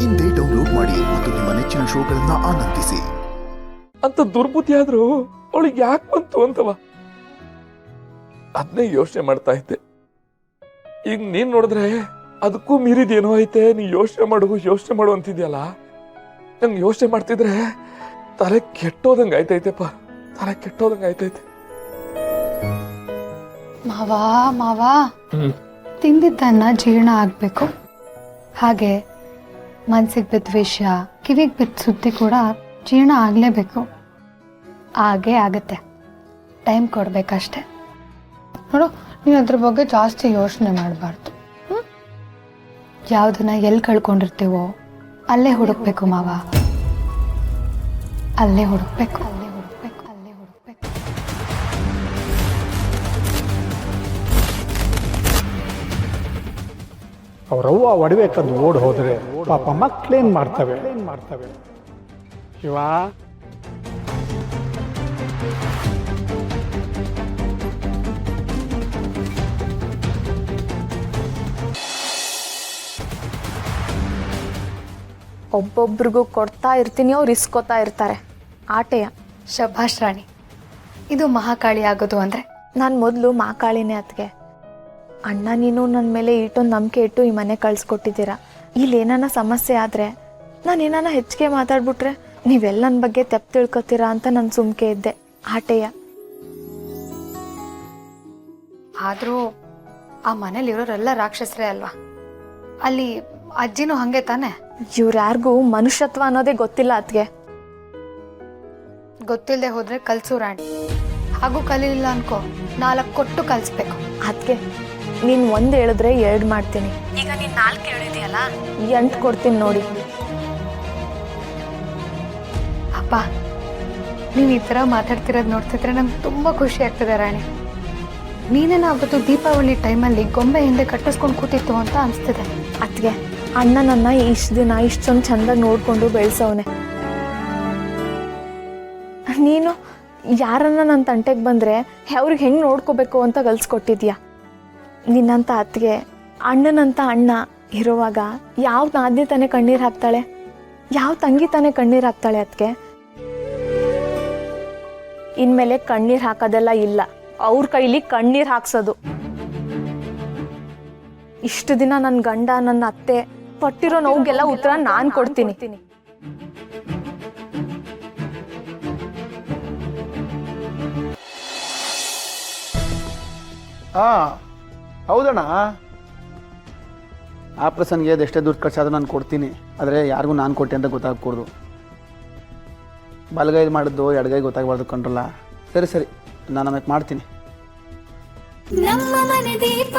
ಇಂದೇ ಡೌನ್ಲೋಡ್ ಮಾಡಿ ಮತ್ತು ನಿಮ್ಮ ನೆಚ್ಚಿನ ಶೋಗಳನ್ನ ಆನಂದಿಸಿ. ಅಂತ ದುರ್ಬುದ್ಧಿ ಆದ್ರೂ ಅವಳಿಗೆ ಯಾಕೆ ಬಂತು ಅಂತವ ಅದನ್ನೇ ಯೋಚನೆ ಮಾಡ್ತಾ ಇದ್ದೆ. ಈಗ ನೀನ್ ನೋಡಿದ್ರೆ ಅದಕ್ಕೂ ಮೀರಿದೇನೋ ಐತೆ. ನೀ ಯೋಚನೆ ಮಾಡು ಅಂತಿದ್ಯಲ್ಲ, ನಂಗೆ ಯೋಚನೆ ಮಾಡ್ತಿದ್ರೆ ತಲೆ ಕೆಟ್ಟೋದಂಗ ಆಯ್ತೈತೆಪ್ಪ, ತಲೆ ಕೆಟ್ಟೋದಂಗ ಆಯ್ತೈತೆ. ಮಾವ ತಿಂದಿದ್ದನ್ನ ಜೀರ್ಣ ಆಗ್ಬೇಕು, ಹಾಗೆ ಮನ್ಸಿಗೆ ಬಿದ್ದ ವಿಷಯ, ಕಿವಿಗೆ ಬಿದ್ದ ಸುದ್ದಿ ಕೂಡ ಜೀರ್ಣ ಆಗ್ಲೇಬೇಕು. ಹಾಗೇ ಆಗತ್ತೆ, ಟೈಮ್ ಕೊಡ್ಬೇಕಷ್ಟೆ. ನೋಡು, ನೀನು ಅದ್ರ ಬಗ್ಗೆ ಜಾಸ್ತಿ ಯೋಚನೆ ಮಾಡಬಾರ್ದು. ಯಾವುದನ್ನ ಎಲ್ಲಿ ಕಳ್ಕೊಂಡಿರ್ತೀವೋ ಅಲ್ಲೇ ಹುಡುಕ್ಬೇಕು ಮಾವ, ಅಲ್ಲೇ ಹುಡುಕ್ಬೇಕು. ಅವರವ್ವ ಒಡವೆ ಕದ್ದು ಓಡ್ ಹೋದ್ರೆ ಪಾಪ ಮಕ್ಳೇನ್ ಮಾಡ್ತವೆ. ಶಿವ, ಒಬ್ಬೊಬ್ರಿಗೂ ಕೊಡ್ತಾ ಇರ್ತೀನಿ, ಅವ್ರು ಇಸ್ಕೊತಾ ಇರ್ತಾರೆ. ಆಟೆಯ. ಶಭಾಷ್ ರಾಣಿ, ಇದು ಮಹಾಕಾಳಿ ಆಗೋದು ಅಂದ್ರೆ. ನಾನು ಮೊದಲು ಮಾಕಾಳಿನೇ ಅತ್ಗೆ. ಅಣ್ಣ ನೀನು ನನ್ನ ಮೇಲೆ ಇಟ್ಟೊಂದು ನಂಬಿಕೆ ಇಟ್ಟು ಈ ಮನೆ ಕಳ್ಸಿಕೊಟ್ಟಿದ್ದೀರಾ. ಇಲ್ಲಿ ಏನಾನ ಸಮಸ್ಯೆ ಆದರೆ, ನಾನು ಏನಾನ ಹೆಚ್ಚಿಗೆ ಮಾತಾಡ್ಬಿಟ್ರೆ ನೀವೆಲ್ಲ ನನ್ನ ಬಗ್ಗೆ ತೆಪ್ಪು ತಿಳ್ಕೊತೀರಾ ಅಂತ ನಾನು ಸುಮ್ಕೆ ಇದ್ದೆ. ಆಟೆಯ. ಆದರೂ ಆ ಮನೇಲಿರೋರೆಲ್ಲ ರಾಕ್ಷಸರೇ ಅಲ್ವಾ? ಅಲ್ಲಿ ಅಜ್ಜಿನೂ ಹಂಗೆ ತಾನೆ? ಇವ್ರ್ಯಾರಿಗೂ ಮನುಷ್ಯತ್ವ ಅನ್ನೋದೇ ಗೊತ್ತಿಲ್ಲ ಅತ್ಗೆ. ಗೊತ್ತಿಲ್ಲದೆ ಹೋದ್ರೆ ಕಲ್ಸು ರಾಣಿ, ಹಾಗೂ ಕಲೀಲಿಲ್ಲ ಅನ್ಕೋ 4 ಕೊಟ್ಟು ಕಲಿಸ್ಬೇಕು. ಅತ್ಗೆ, ನೀನು 1 ಹೇಳಿದ್ರೆ 2 ಮಾಡ್ತೀನಿ. ಈಗ ನೀನು 4 ಹೇಳಿದೆಯಲ್ಲ, 8 ಕೊಡ್ತೀನಿ ನೋಡಿ. ಅಪ್ಪ, ನೀನು ಈ ಥರ ಮಾತಾಡ್ತಿರೋದು ನೋಡ್ತಿದ್ರೆ ನಂಗೆ ತುಂಬ ಖುಷಿ ಆಗ್ತದೆ ರಾಣಿ. ನೀನೇನ ಅವತ್ತು ದೀಪಾವಳಿ ಟೈಮಲ್ಲಿ ಗೊಂಬೆ ಹಿಂದೆ ಕಟ್ಟಿಸ್ಕೊಂಡು ಕೂತಿತ್ತು ಅಂತ ಅನಿಸ್ತಿದೆ. ಅತ್ಗೆ, ಅಣ್ಣ ನನ್ನ ಇಷ್ಟು ದಿನ ಇಷ್ಟೊಂದು ಚಂದಾಗಿ ನೋಡಿಕೊಂಡು ಬೆಳೆಸವನೆ. ನೀನು ಯಾರನ್ನ ನನ್ನ ತಂಟೆಗೆ ಬಂದರೆ ಅವ್ರಿಗೆ ಹೆಂಗೆ ನೋಡ್ಕೋಬೇಕು ಅಂತ ಕಲಿಸ್ಕೊಟ್ಟಿದ್ಯಾ. ನಿನ್ನಂತ ಅತ್ತಿಗೆ, ಅಣ್ಣನಂತ ಅಣ್ಣ ಇರುವಾಗ ಯಾವ ನಾದ್ನಿ ತಾನೇ ಕಣ್ಣೀರು ಹಾಕ್ತಾಳೆ, ಯಾವ ತಂಗಿ ತಾನೇ ಕಣ್ಣೀರು ಹಾಕ್ತಾಳೆ ಅತ್ತಿಗೆ. ಇನ್ಮೇಲೆ ಕಣ್ಣೀರು ಹಾಕೋದೆಲ್ಲ ಇಲ್ಲ, ಅವ್ರ ಕೈಲಿ ಕಣ್ಣೀರು ಹಾಕ್ಸೋದು. ಇಷ್ಟು ದಿನ ನನ್ನ ಗಂಡ, ನನ್ನ ಅತ್ತೆ ಪಟ್ಟಿರೋ ನೋವಿಗೆಲ್ಲ ಉತ್ತರ ನಾನು ಕೊಡ್ತೀನಿ. ಹೌದಣ್ಣ, ಆಪ್ರೇಷನ್ಗೆ ಅದೆಷ್ಟೇ ದುಡ್ಡು ಖರ್ಚಾದ್ರೂ ನಾನು ಕೊಡ್ತೀನಿ. ಆದರೆ ಯಾರಿಗೂ ನಾನು ಕೊಟ್ಟೆ ಅಂತ ಗೊತ್ತಾಗ್ಕೂಡ್ದು. ಬಲಗೈ ಮಾಡಿದ್ದು ಎಡಗೈ ಗೊತ್ತಾಗಬಾರ್ದು ಕಂಡ್ರಲ್ಲ. ಸರಿ, ನಾನು ಆಮೇಲೆ ಮಾಡ್ತೀನಿ. ನಮ್ಮ ಮನೆ ದೀಪ